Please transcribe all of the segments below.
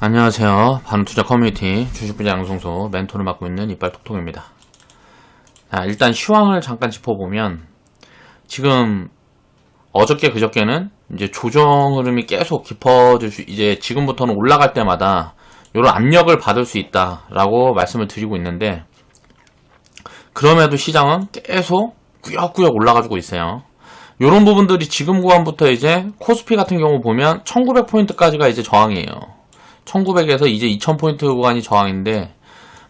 안녕하세요. 바른투자 커뮤니티 주식부자 양성소 멘토를 맡고 있는 이빨톡톡입니다. 자, 일단 시황을 잠깐 짚어보면 지금 어저께 그저께는 이제 조정 흐름이 계속 이제 지금부터는 올라갈 때마다 이런 압력을 받을 수 있다라고 말씀을 드리고 있는데, 그럼에도 시장은 계속 꾸역꾸역 올라가지고 있어요. 이런 부분들이 지금 구간부터 이제 코스피 같은 경우 보면 1900포인트까지가 이제 저항이에요. 1900에서 이제 2000포인트 구간이 저항인데,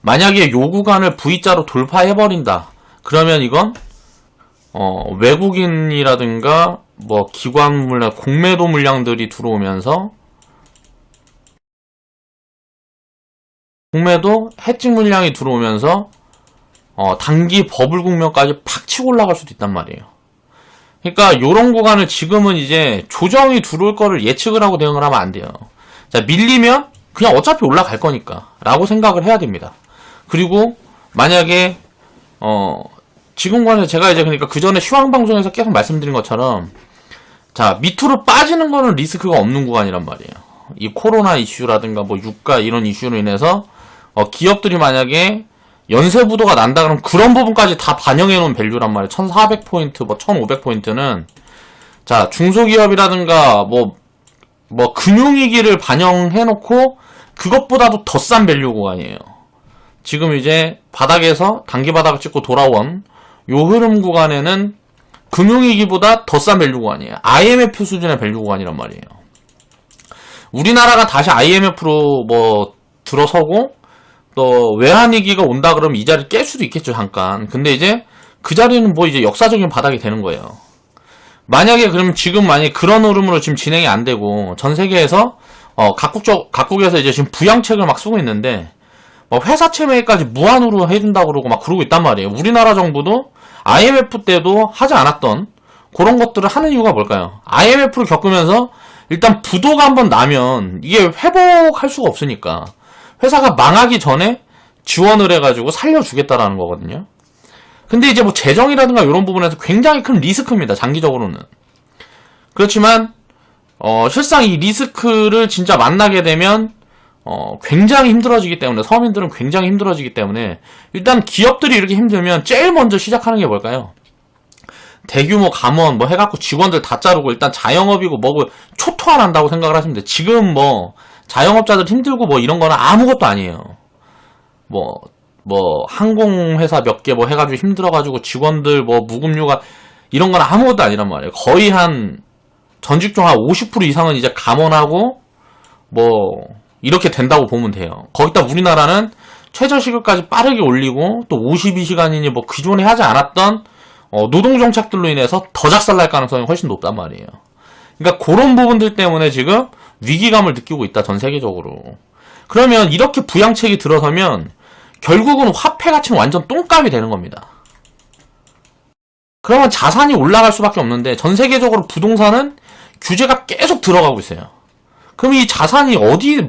만약에 요 구간을 V자로 돌파해버린다 그러면 이건 외국인이라든가 뭐 기관 물량, 공매도 물량들이 들어오면서 공매도 해칭 물량이 들어오면서 단기 버블 국면까지 팍 치고 올라갈 수도 있단 말이에요. 그러니까 요런 구간을 지금은 이제 조정이 들어올 거를 예측을 하고 대응을 하면 안 돼요. 자, 밀리면 그냥 어차피 올라갈 거니까 라고 생각을 해야 됩니다. 그리고 만약에 지금 관에 제가 이제 그러니까 그 전에 시황방송에서 계속 말씀드린 것처럼, 자, 밑으로 빠지는 거는 리스크가 없는 구간이란 말이에요. 이 코로나 이슈라든가 뭐 유가 이런 이슈로 인해서 기업들이 만약에 연쇄부도가 난다 그러면 그런 부분까지 다 반영해 놓은 밸류란 말이에요. 1400포인트, 뭐 1500포인트는 자, 중소기업이라든가 뭐 금융위기를 반영해 놓고 그것보다도 더 싼 밸류 구간이에요. 지금 이제 바닥에서 단기 바닥을 찍고 돌아온 요 흐름 구간에는 금융위기보다 더 싼 밸류 구간이에요. IMF 수준의 밸류 구간이란 말이에요. 우리나라가 다시 IMF로 뭐 들어서고 또 외환위기가 온다 그러면 이 자리를 깰 수도 있겠죠, 잠깐. 근데 이제 그 자리는 뭐 이제 역사적인 바닥이 되는 거예요. 만약에 그럼 지금 만약에 그런 흐름으로 지금 진행이 안 되고 전 세계에서 각국에서 이제 지금 부양책을 막 쓰고 있는데 회사채 매입까지 무한으로 해준다고 그러고 막 그러고 있단 말이에요. 우리나라 정부도 IMF 때도 하지 않았던 그런 것들을 하는 이유가 뭘까요? IMF를 겪으면서 일단 부도가 한번 나면 이게 회복할 수가 없으니까 회사가 망하기 전에 지원을 해가지고 살려주겠다라는 거거든요. 근데 이제 뭐 재정이라든가 이런 부분에서 굉장히 큰 리스크입니다, 장기적으로는. 그렇지만 실상 이 리스크를 진짜 만나게 되면 굉장히 힘들어지기 때문에, 서민들은 굉장히 힘들어지기 때문에 일단 기업들이 이렇게 힘들면 제일 먼저 시작하는 게 뭘까요? 대규모 감원 뭐 해갖고 직원들 다 자르고 일단 자영업이고 뭐고 초토화한다고 생각을 하시면 돼요. 지금 뭐 자영업자들 힘들고 뭐 이런 거는 아무것도 아니에요. 뭐 항공회사 몇 개 뭐 해가지고 힘들어가지고 직원들 뭐 무급휴가 이런 건 아무것도 아니란 말이에요. 거의 한 전직종 한 50% 이상은 이제 감원하고 뭐 이렇게 된다고 보면 돼요. 거기다 우리나라는 최저시급까지 빠르게 올리고 또 52시간이니 뭐 기존에 하지 않았던 노동정책들로 인해서 더 작살날 가능성이 훨씬 높단 말이에요. 그러니까 그런 부분들 때문에 지금 위기감을 느끼고 있다, 전 세계적으로. 그러면 이렇게 부양책이 들어서면 결국은 화폐 가치는 완전 똥값이 되는 겁니다. 그러면 자산이 올라갈 수밖에 없는데 전 세계적으로 부동산은 규제가 계속 들어가고 있어요. 그럼 이 자산이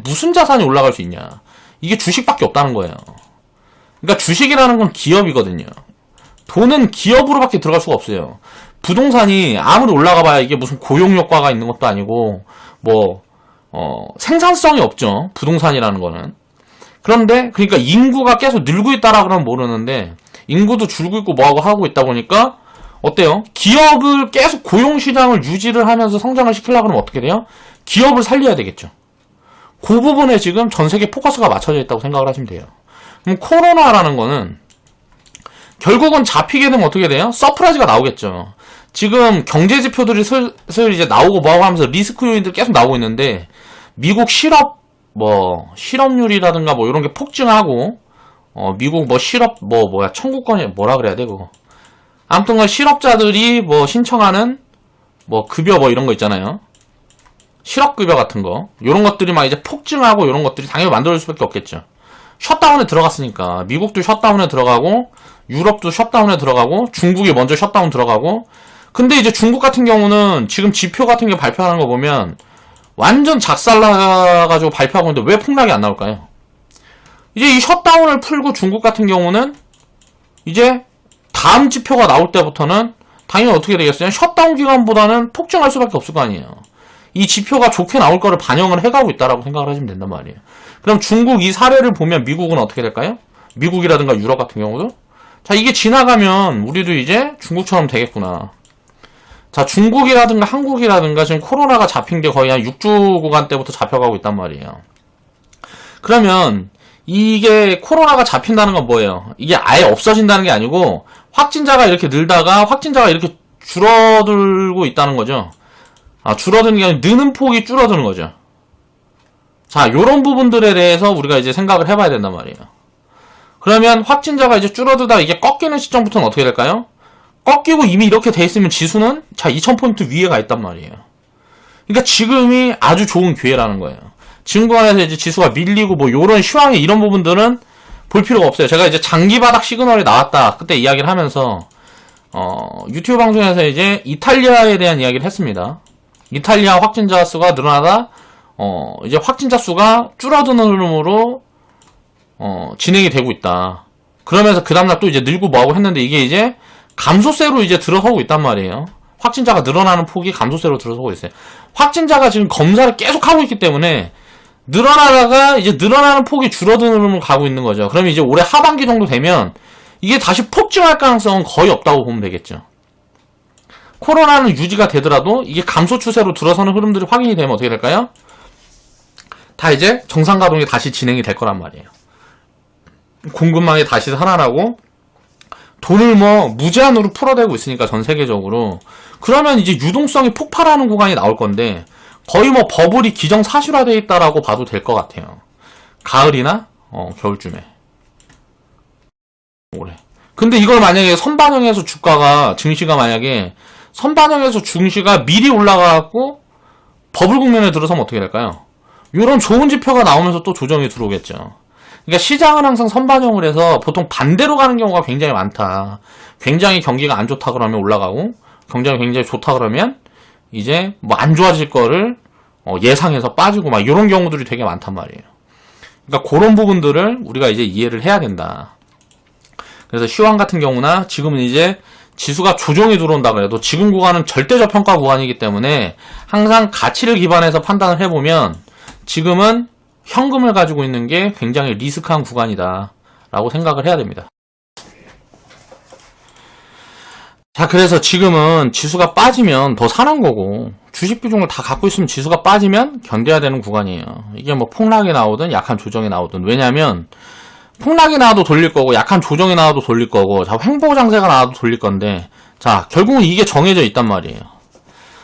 무슨 자산이 올라갈 수 있냐? 이게 주식밖에 없다는 거예요. 그러니까 주식이라는 건 기업이거든요. 돈은 기업으로밖에 들어갈 수가 없어요. 부동산이 아무리 올라가 봐야 이게 무슨 고용 효과가 있는 것도 아니고 생산성이 없죠, 부동산이라는 거는. 그런데 그러니까 인구가 계속 늘고 있다라 그러면 모르는데 인구도 줄고 있고 뭐하고 하고 있다 보니까 어때요? 기업을 계속 고용시장을 유지를 하면서 성장을 시키려고 하면 어떻게 돼요? 기업을 살려야 되겠죠. 그 부분에 지금 전 세계 포커스가 맞춰져 있다고 생각을 하시면 돼요. 그럼 코로나라는 거는 결국은 잡히게 되면 어떻게 돼요? 서프라이즈가 나오겠죠. 지금 경제 지표들이 슬슬 이제 나오고 뭐하고 하면서 리스크 요인들 계속 나오고 있는데, 미국 실업률이라든가 뭐 이런 게 폭증하고, 미국 뭐 청구권이 뭐라 그래야 돼, 그거. 아무튼 실업자들이 뭐 신청하는 뭐 급여 뭐 이런 거 있잖아요. 실업급여 같은 거. 요런 것들이 막 이제 폭증하고 요런 것들이 당연히 만들어질 수밖에 없겠죠. 셧다운에 들어갔으니까. 미국도 셧다운에 들어가고, 유럽도 셧다운에 들어가고, 중국이 먼저 셧다운 들어가고. 근데 이제 중국 같은 경우는 지금 지표 같은 게 발표하는 거 보면 완전 작살나가지고 발표하고 있는데 왜 폭락이 안 나올까요? 이제 이 셧다운을 풀고 중국 같은 경우는 이제 다음 지표가 나올 때부터는 당연히 어떻게 되겠어요? 셧다운 기간보다는 폭증할 수밖에 없을 거 아니에요. 이 지표가 좋게 나올 거를 반영을 해가고 있다라고 생각을 하시면 된단 말이에요. 그럼 중국 이 사례를 보면 미국은 어떻게 될까요? 미국이라든가 유럽 같은 경우도 자, 이게 지나가면 우리도 이제 중국처럼 되겠구나. 자, 중국이라든가 한국이라든가 지금 코로나가 잡힌 게 거의 한 6주 구간 때부터 잡혀가고 있단 말이에요. 그러면 이게 코로나가 잡힌다는 건 뭐예요? 이게 아예 없어진다는 게 아니고 확진자가 이렇게 늘다가 확진자가 이렇게 줄어들고 있다는 거죠. 줄어드는 게 아니라 느는 폭이 줄어드는 거죠. 자, 요런 부분들에 대해서 우리가 이제 생각을 해봐야 된단 말이에요. 그러면 확진자가 이제 줄어들다가 이게 꺾이는 시점부터는 어떻게 될까요? 꺾이고 이미 이렇게 돼 있으면 지수는 자 2000포인트 위에 가 있단 말이에요. 그러니까 지금이 아주 좋은 기회라는 거예요. 지금 구간에서 이제 지수가 밀리고 뭐 요런 시황이 이런 부분들은 볼 필요가 없어요. 제가 이제 장기 바닥 시그널이 나왔다 그때 이야기를 하면서 유튜브 방송에서 이제 이탈리아에 대한 이야기를 했습니다. 이탈리아 확진자 수가 늘어나다 이제 확진자 수가 줄어드는 흐름으로 진행이 되고 있다. 그러면서 그 다음날 또 이제 늘고 뭐하고 했는데 이게 이제 감소세로 이제 들어서고 있단 말이에요. 확진자가 늘어나는 폭이 감소세로 들어서고 있어요. 확진자가 지금 검사를 계속 하고 있기 때문에 늘어나다가 이제 늘어나는 폭이 줄어드는 흐름을 가고 있는 거죠. 그러면 이제 올해 하반기 정도 되면 이게 다시 폭증할 가능성은 거의 없다고 보면 되겠죠. 코로나는 유지가 되더라도 이게 감소 추세로 들어서는 흐름들이 확인이 되면 어떻게 될까요? 다 이제 정상 가동이 다시 진행이 될 거란 말이에요. 공급망이 다시 살아나고 돈을 뭐 무제한으로 풀어대고 있으니까 전 세계적으로 그러면 이제 유동성이 폭발하는 구간이 나올 건데 거의 뭐 버블이 기정사실화되어 있다라고 봐도 될 것 같아요. 가을이나 겨울쯤에 올해. 근데 이걸 만약에 선반영해서 주가가 증시가 만약에 선반영해서 증시가 미리 올라가고 버블 국면에 들어서면 어떻게 될까요? 이런 좋은 지표가 나오면서 또 조정이 들어오겠죠. 그러니까 시장은 항상 선반영을 해서 보통 반대로 가는 경우가 굉장히 많다. 굉장히 경기가 안 좋다 그러면 올라가고 경기가 굉장히 좋다 그러면 이제 뭐 안 좋아질 거를 예상해서 빠지고 막 이런 경우들이 되게 많단 말이에요. 그러니까 그런 부분들을 우리가 이제 이해를 해야 된다. 그래서 시황 같은 경우나 지금은 이제 지수가 조정이 들어온다 그래도 지금 구간은 절대 저평가 구간이기 때문에 항상 가치를 기반해서 판단을 해보면 지금은 현금을 가지고 있는 게 굉장히 리스크한 구간이다 라고 생각을 해야 됩니다. 자, 그래서 지금은 지수가 빠지면 더 사는 거고 주식 비중을 다 갖고 있으면 지수가 빠지면 견뎌야 되는 구간이에요. 이게 뭐 폭락이 나오든 약한 조정이 나오든. 왜냐하면 폭락이 나와도 돌릴 거고 약한 조정이 나와도 돌릴 거고 자 횡보 장세가 나와도 돌릴 건데 자 결국은 이게 정해져 있단 말이에요.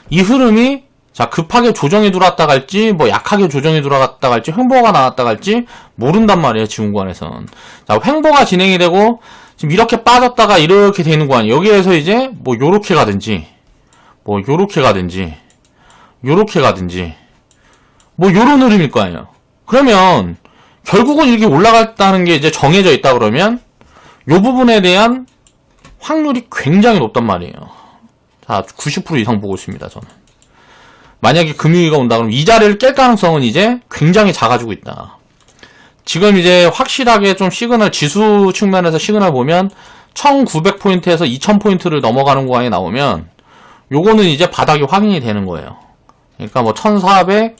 이 흐름이 자 급하게 조정이 들어왔다 갈지 뭐 약하게 조정이 들어갔다 갈지 횡보가 나왔다 갈지 모른단 말이에요. 지금 구간에선. 자 횡보가 진행이 되고 지금 이렇게 빠졌다가 이렇게 되는 구간 여기에서 이제 뭐 요렇게 가든지 뭐 요렇게 가든지 요렇게 가든지 뭐 요런 흐름일 거 아니에요. 그러면 결국은 이렇게 올라갔다는 게 이제 정해져 있다 그러면 요 부분에 대한 확률이 굉장히 높단 말이에요. 자 90% 이상 보고 있습니다. 저는. 만약에 금융위기가 온다 그러면 이 자리를 깰 가능성은 이제 굉장히 작아지고 있다. 지금 이제 확실하게 좀 시그널 지수 측면에서 시그널 보면 1900포인트에서 2000포인트를 넘어가는 구간이 나오면 요거는 이제 바닥이 확인이 되는 거예요. 그러니까 뭐 1400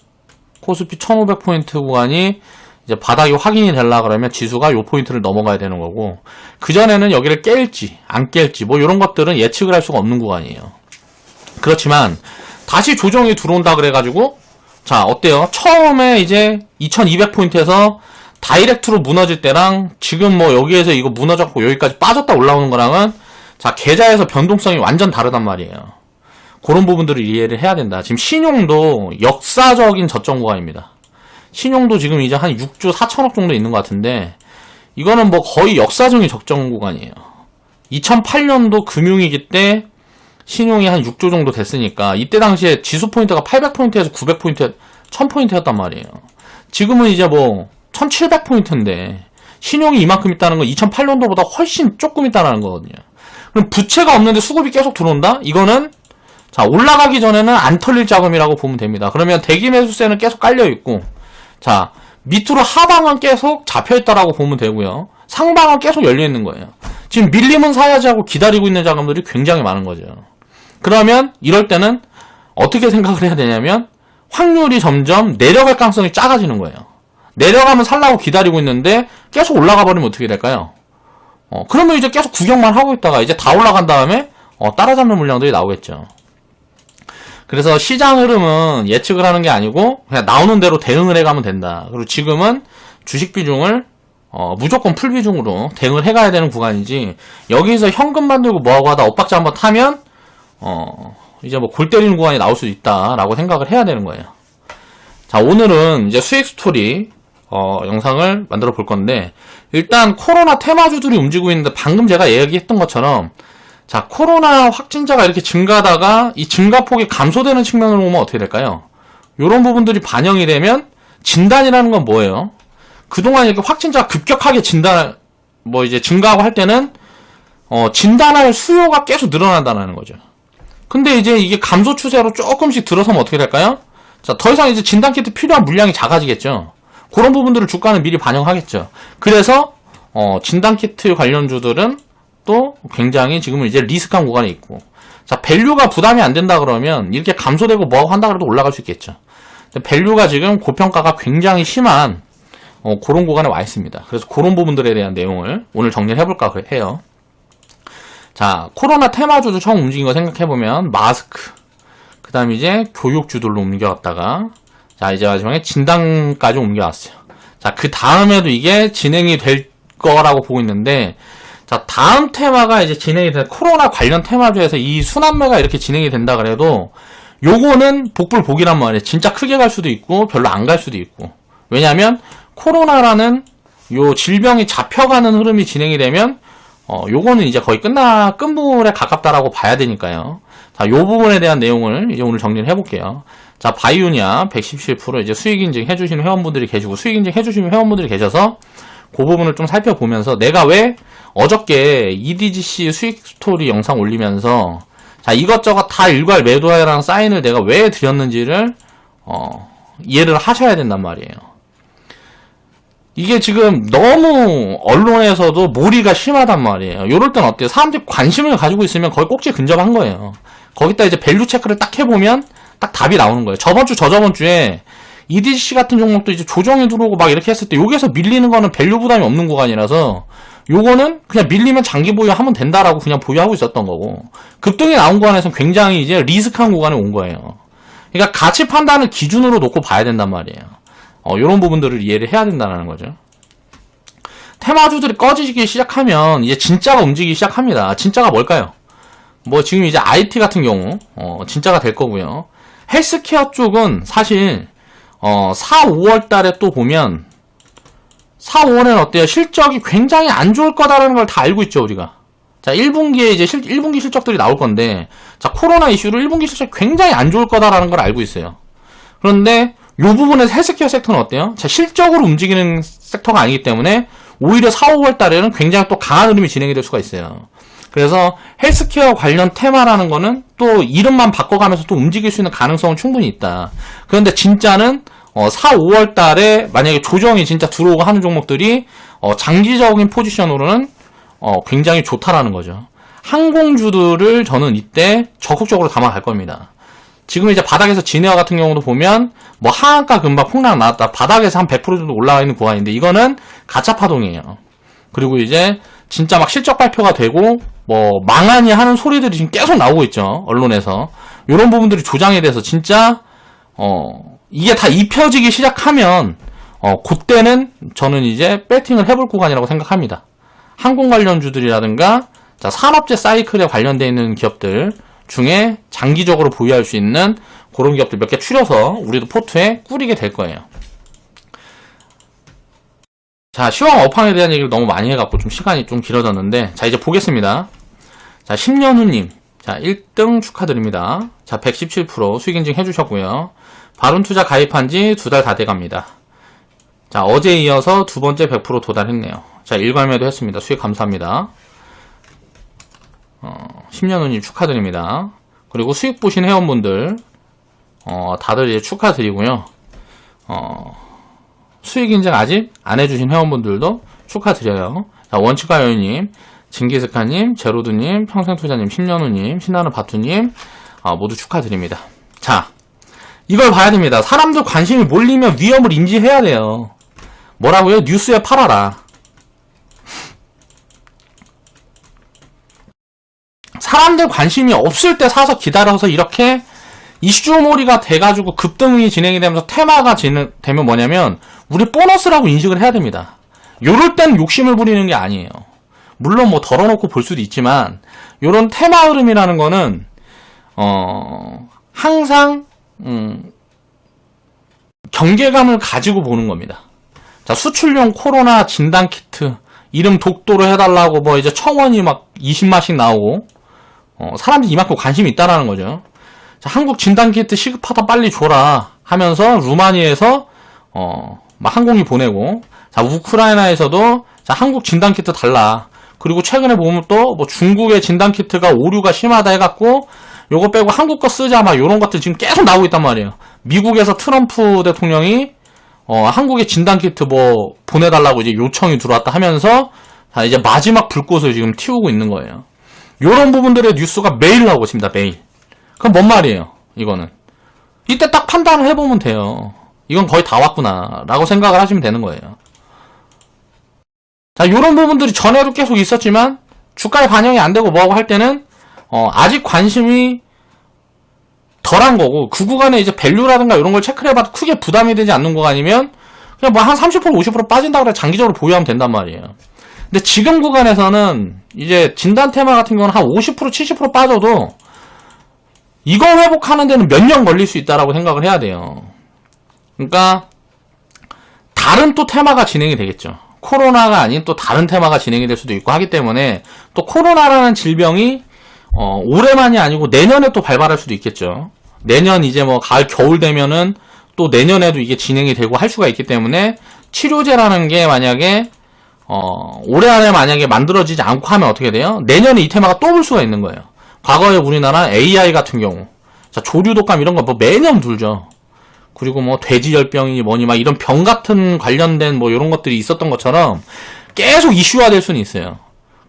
코스피 1500포인트 구간이 이제 바닥이 확인이 되려 그러면 지수가 요 포인트를 넘어가야 되는 거고 그전에는 여기를 깰지 안 깰지 뭐 이런 것들은 예측을 할 수가 없는 구간이에요. 그렇지만 다시 조정이 들어온다 그래가지고 자 어때요? 처음에 이제 2200포인트에서 다이렉트로 무너질 때랑 지금 뭐 여기에서 이거 무너졌고 여기까지 빠졌다 올라오는 거랑은 자 계좌에서 변동성이 완전 다르단 말이에요. 그런 부분들을 이해를 해야 된다. 지금 신용도 역사적인 저점 구간입니다. 신용도 지금 이제 한 6조 4천억 정도 있는 것 같은데 이거는 뭐 거의 역사적인 적정 구간이에요. 2008년도 금융위기 때 신용이 한 6조 정도 됐으니까 이때 당시에 지수 포인트가 800포인트에서 900포인트, 1000포인트였단 말이에요. 지금은 이제 뭐 1700포인트인데 신용이 이만큼 있다는 건 2008년도보다 훨씬 조금 있다는 거거든요. 그럼 부채가 없는데 수급이 계속 들어온다? 이거는 자 올라가기 전에는 안 털릴 자금이라고 보면 됩니다. 그러면 대기 매수세는 계속 깔려있고 자 밑으로 하방은 계속 잡혀있다라고 보면 되고요. 상방은 계속 열려있는 거예요. 지금 밀리면 사야지 하고 기다리고 있는 자금들이 굉장히 많은 거죠. 그러면 이럴 때는 어떻게 생각을 해야 되냐면 확률이 점점 내려갈 가능성이 작아지는 거예요. 내려가면 살라고 기다리고 있는데 계속 올라가 버리면 어떻게 될까요? 그러면 이제 계속 구경만 하고 있다가 이제 다 올라간 다음에 따라잡는 물량들이 나오겠죠. 그래서 시장 흐름은 예측을 하는 게 아니고 그냥 나오는 대로 대응을 해가면 된다. 그리고 지금은 주식 비중을 무조건 풀 비중으로 대응을 해가야 되는 구간이지, 여기서 현금 만들고 뭐하고 하다 엇박자 한번 타면 이제 뭐 골 때리는 구간이 나올 수도 있다라고 생각을 해야 되는 거예요. 자, 오늘은 이제 수익 스토리 영상을 만들어 볼 건데, 일단 코로나 테마주들이 움직이고 있는데, 방금 제가 얘기했던 것처럼 자, 코로나 확진자가 이렇게 증가하다가 이 증가폭이 감소되는 측면으로 보면 어떻게 될까요? 이런 부분들이 반영이 되면 진단이라는 건 뭐예요? 그동안 이렇게 확진자가 급격하게 이제 증가하고 할 때는 진단할 수요가 계속 늘어난다는 거죠. 근데 이제 이게 감소 추세로 조금씩 들어서면 어떻게 될까요? 자, 더 이상 이제 진단키트 필요한 물량이 작아지겠죠. 그런 부분들을 주가는 미리 반영하겠죠. 그래서 진단키트 관련주들은 또 굉장히 지금은 이제 리스크한 구간에 있고, 자, 밸류가 부담이 안 된다 그러면 이렇게 감소되고 뭐하고 한다 그래도 올라갈 수 있겠죠. 근데 밸류가 지금 고평가가 굉장히 심한 그런 구간에 와 있습니다. 그래서 그런 부분들에 대한 내용을 오늘 정리를 해볼까 해요. 자, 코로나 테마주도 처음 움직인 거 생각해보면 마스크, 그 다음에 이제 교육주들로 옮겨왔다가, 자, 이제 마지막에 진단까지 옮겨왔어요. 자, 그 다음에도 이게 진행이 될 거라고 보고 있는데, 자, 다음 테마가 이제 진행이 될 코로나 관련 테마주에서 이 순환매가 이렇게 진행이 된다 그래도 요거는 복불복이란 말이에요. 진짜 크게 갈 수도 있고 별로 안 갈 수도 있고. 왜냐면 코로나라는 요 질병이 잡혀가는 흐름이 진행이 되면 요거는 이제 거의 끝물에 가깝다라고 봐야 되니까요. 자, 요 부분에 대한 내용을 이제 오늘 정리를 해볼게요. 자, 바이오니아 117% 이제 수익 인증 해주시는 회원분들이 계시고, 수익 인증 해주시는 회원분들이 계셔서 그 부분을 좀 살펴보면서 내가 왜 어저께 EDGC 수익 스토리 영상 올리면서 자, 이것저것 다 일괄 매도하라는 사인을 내가 왜 드렸는지를 이해를 하셔야 된단 말이에요. 이게 지금 너무 언론에서도 몰이가 심하단 말이에요. 요럴 땐 어때요? 사람들이 관심을 가지고 있으면 거의 꼭지 근접한 거예요. 거기다 이제 밸류 체크를 딱 해보면 딱 답이 나오는 거예요. 저저번 주에 EDC 같은 종목도 이제 조정이 들어오고 막 이렇게 했을 때 여기에서 밀리는 거는 밸류 부담이 없는 구간이라서 요거는 그냥 밀리면 장기 보유하면 된다라고 그냥 보유하고 있었던 거고, 급등이 나온 구간에서는 굉장히 이제 리스크한 구간에 온 거예요. 그러니까 가치 판단을 기준으로 놓고 봐야 된단 말이에요. 요런 부분들을 이해를 해야 된다는 거죠. 테마주들이 꺼지기 시작하면 이제 진짜가 움직이기 시작합니다. 진짜가 뭘까요? 뭐 지금 이제 IT 같은 경우 진짜가 될 거고요. 헬스케어 쪽은 사실 4, 5월 달에 또 보면 4, 5월에는 어때요? 실적이 굉장히 안 좋을 거다라는 걸 다 알고 있죠, 우리가. 자, 1분기에 이제 1분기 실적들이 나올 건데, 자, 코로나 이슈로 1분기 실적이 굉장히 안 좋을 거다라는 걸 알고 있어요. 그런데 요 부분에서 헬스케어 섹터는 어때요? 자, 실적으로 움직이는 섹터가 아니기 때문에 오히려 4, 5월 달에는 굉장히 또 강한 흐름이 진행이 될 수가 있어요. 그래서 헬스케어 관련 테마라는 거는 또 이름만 바꿔가면서 또 움직일 수 있는 가능성은 충분히 있다. 그런데 진짜는 4, 5월 달에 만약에 조정이 진짜 들어오고 하는 종목들이 장기적인 포지션으로는 굉장히 좋다라는 거죠. 항공주들을 저는 이때 적극적으로 담아갈 겁니다. 지금 이제 바닥에서 진에어 같은 경우도 보면 뭐 하한가 금방 폭락 나왔다. 바닥에서 한 100% 정도 올라와 있는 구간인데 이거는 가짜 파동이에요. 그리고 이제 진짜 막 실적 발표가 되고 뭐 망하니 하는 소리들이 지금 계속 나오고 있죠. 언론에서. 이런 부분들이 조장이 돼서 진짜 이게 다 입혀지기 시작하면 그때는 저는 이제 배팅을 해볼 구간이라고 생각합니다. 항공 관련주들이라든가 자, 산업재 사이클에 관련되어 있는 기업들 중에 장기적으로 보유할 수 있는 그런 기업들 몇 개 추려서 우리도 포트에 꾸리게 될 거예요. 자, 시황 업황에 대한 얘기를 너무 많이 해갖고 좀 시간이 좀 길어졌는데, 자, 이제 보겠습니다. 자, 10년 후님. 자, 1등 축하드립니다. 자, 117% 수익 인증 해주셨고요. 바론투자 가입한 지 2달 다 돼갑니다. 자, 어제 이어서 두 번째 100% 도달했네요. 자, 일괄매도 했습니다. 수익 감사합니다. 10년 후님 축하드립니다. 그리고 수익 보신 회원분들, 다들 이제 축하드리고요. 수익 인증 아직 안 해주신 회원분들도 축하드려요. 자, 원칙가요님, 징기스카님, 제로드님, 평생투자님, 10년 후님, 신나는 바투님, 모두 축하드립니다. 자, 이걸 봐야 됩니다. 사람들 관심이 몰리면 위험을 인지해야 돼요. 뭐라고요? 뉴스에 팔아라. 사람들 관심이 없을 때 사서 기다려서 이렇게 이슈몰이가 돼가지고 급등이 진행이 되면서 테마가 되면 뭐냐면 우리 보너스라고 인식을 해야 됩니다. 요럴 땐 욕심을 부리는 게 아니에요. 물론 뭐 덜어놓고 볼 수도 있지만 요런 테마 흐름이라는 거는 항상 경계감을 가지고 보는 겁니다. 자, 수출용 코로나 진단키트 이름 독도로 해달라고 뭐 이제 청원이 막 20만씩 나오고 사람들이 이만큼 관심이 있다라는 거죠. 자, 한국 진단키트 시급하다 빨리 줘라 하면서 루마니에서 막 항공기 보내고, 자, 우크라이나에서도 자, 한국 진단키트 달라. 그리고 최근에 보면 또 뭐 중국의 진단키트가 오류가 심하다 해갖고 요거 빼고 한국 거 쓰자 막 요런 것들 지금 계속 나오고 있단 말이에요. 미국에서 트럼프 대통령이 한국의 진단키트 뭐 보내달라고 이제 요청이 들어왔다 하면서 자, 이제 마지막 불꽃을 지금 틔우고 있는 거예요. 요런 부분들의 뉴스가 매일 나오고 있습니다. 매일. 그럼 뭔 말이에요? 이거는 이때 딱 판단을 해보면 돼요. 이건 거의 다 왔구나 라고 생각을 하시면 되는 거예요. 자, 요런 부분들이 전에도 계속 있었지만 주가에 반영이 안 되고 뭐하고 할 때는 아직 관심이 덜한 거고, 그 구간에 이제 밸류라든가 이런 걸 체크를 해봐도 크게 부담이 되지 않는 구간이면 그냥 뭐 한 30% 50% 빠진다 그래 장기적으로 보유하면 된단 말이에요. 근데 지금 구간에서는 이제 진단 테마 같은 경우는 한 50% 70% 빠져도 이거 회복하는 데는 몇 년 걸릴 수 있다라고 생각을 해야 돼요. 그러니까 다른 또 테마가 진행이 되겠죠. 코로나가 아닌 또 다른 테마가 진행이 될 수도 있고 하기 때문에 또 코로나라는 질병이 올해만이 아니고 내년에 또 발발할 수도 있겠죠. 내년 이제 뭐 가을 겨울 되면은 또 내년에도 이게 진행이 되고 할 수가 있기 때문에 치료제라는 게 만약에 올해 안에 만약에 만들어지지 않고 하면 어떻게 돼요? 내년에 이 테마가 또 올 수가 있는 거예요. 과거에 우리나라 AI 같은 경우, 자, 조류독감 이런 거 뭐 매년 불죠. 그리고 뭐 돼지열병이 뭐니 막 이런 병 같은 관련된 뭐 이런 것들이 있었던 것처럼 계속 이슈화 될 수는 있어요.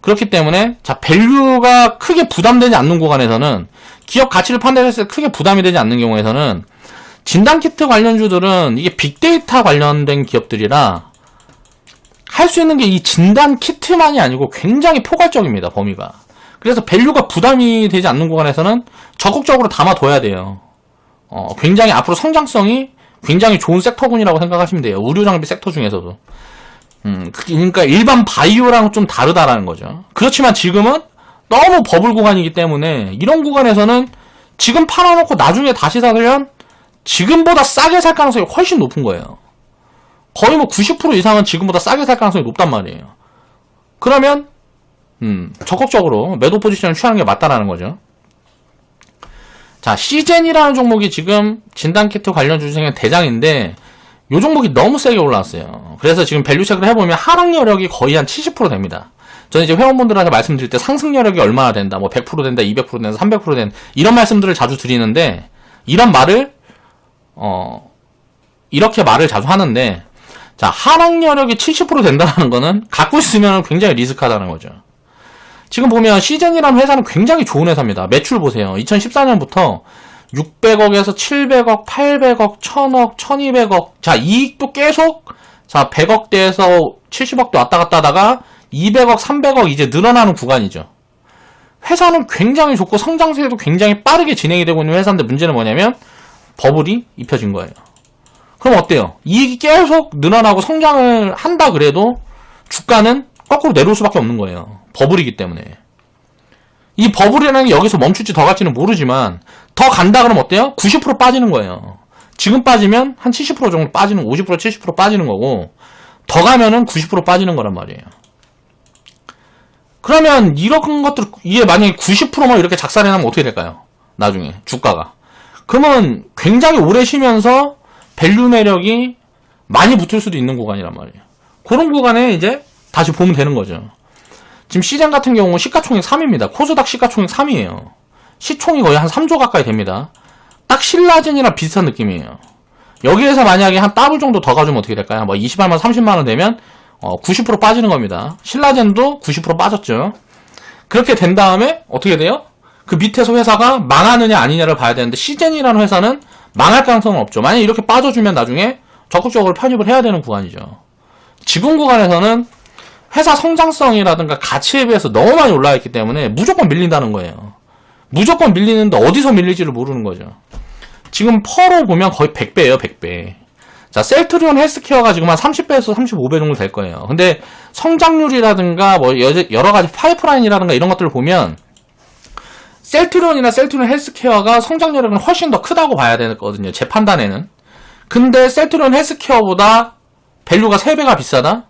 그렇기 때문에 자, 밸류가 크게 부담되지 않는 구간에서는, 기업 가치를 판단했을 때 크게 부담이 되지 않는 경우에서는 진단키트 관련주들은 이게 빅데이터 관련된 기업들이라 할 수 있는 게 이 진단키트만이 아니고 굉장히 포괄적입니다, 범위가. 그래서 밸류가 부담이 되지 않는 구간에서는 적극적으로 담아둬야 돼요. 굉장히 앞으로 성장성이 굉장히 좋은 섹터군이라고 생각하시면 돼요. 의료장비 섹터 중에서도. 그러니까 일반 바이오랑 좀 다르다라는 거죠. 그렇지만 지금은 너무 버블 구간이기 때문에 이런 구간에서는 지금 팔아놓고 나중에 다시 사면 지금보다 싸게 살 가능성이 훨씬 높은 거예요. 거의 뭐 90% 이상은 지금보다 싸게 살 가능성이 높단 말이에요. 그러면 적극적으로 매도 포지션을 취하는 게 맞다라는 거죠. 자, 시젠이라는 종목이 지금 진단키트 관련주 중에 대장인데 이 종목이 너무 세게 올라왔어요. 그래서 지금 밸류 체크를 해보면 하락 여력이 거의 한 70% 됩니다. 저는 이제 회원분들한테 말씀드릴 때 상승 여력이 얼마나 된다, 뭐 100% 된다, 200% 된다, 300% 된다, 이런 말씀들을 자주 드리는데, 이런 말을 이렇게 말을 자주 하는데, 자, 하락 여력이 70% 된다는 거는 갖고 있으면 굉장히 리스크하다는 거죠. 지금 보면 시젠이라는 회사는 굉장히 좋은 회사입니다. 매출 보세요. 2014년부터 600억에서 700억, 800억, 1000억, 1200억. 자, 이익도 계속, 자, 100억대에서 70억대 왔다 갔다 하다가 200억, 300억 이제 늘어나는 구간이죠. 회사는 굉장히 좋고 성장세도 굉장히 빠르게 진행이 되고 있는 회사인데 문제는 뭐냐면 버블이 입혀진 거예요. 그럼 어때요? 이익이 계속 늘어나고 성장을 한다 그래도 주가는 거꾸로 내려올 수밖에 없는 거예요. 버블이기 때문에. 이 버블이라는 게 여기서 멈출지 더 갈지는 모르지만 더 간다 그러면 어때요? 90% 빠지는 거예요. 지금 빠지면 한 70% 정도 빠지는, 50% 70% 빠지는 거고, 더 가면은 90% 빠지는 거란 말이에요. 그러면 이런 것들, 이게 만약에 90%만 이렇게 작살해나면 어떻게 될까요? 나중에 주가가. 그러면 굉장히 오래 쉬면서 밸류 매력이 많이 붙을 수도 있는 구간이란 말이에요. 그런 구간에 이제 다시 보면 되는 거죠. 지금 시장 같은 경우 시가총액 3위입니다. 코스닥 시가총액 3위예요. 시총이 거의 한 3조 가까이 됩니다. 딱 신라젠이랑 비슷한 느낌이에요. 여기에서 만약에 한 더블 정도 더 가주면 어떻게 될까요? 뭐 28만 30만원 되면 90% 빠지는 겁니다. 신라젠도 90% 빠졌죠. 그렇게 된 다음에 어떻게 돼요? 그 밑에서 회사가 망하느냐 아니냐를 봐야 되는데, 시젠이라는 회사는 망할 가능성은 없죠. 만약에 이렇게 빠져주면 나중에 적극적으로 편입을 해야 되는 구간이죠. 지금 구간에서는 회사 성장성이라든가 가치에 비해서 너무 많이 올라와 있기 때문에 무조건 밀린다는 거예요. 무조건 밀리는데 어디서 밀릴지를 모르는 거죠. 지금 퍼로 보면 거의 100배예요, 100배. 자, 셀트리온 헬스케어가 지금 한 30배에서 35배 정도 될 거예요. 근데 성장률이라든가 뭐 여러 가지 파이프라인이라든가 이런 것들을 보면 셀트리온이나 셀트리온 헬스케어가 성장률은 훨씬 더 크다고 봐야 되거든요. 제 판단에는. 근데 셀트리온 헬스케어보다 밸류가 3배가 비싸다?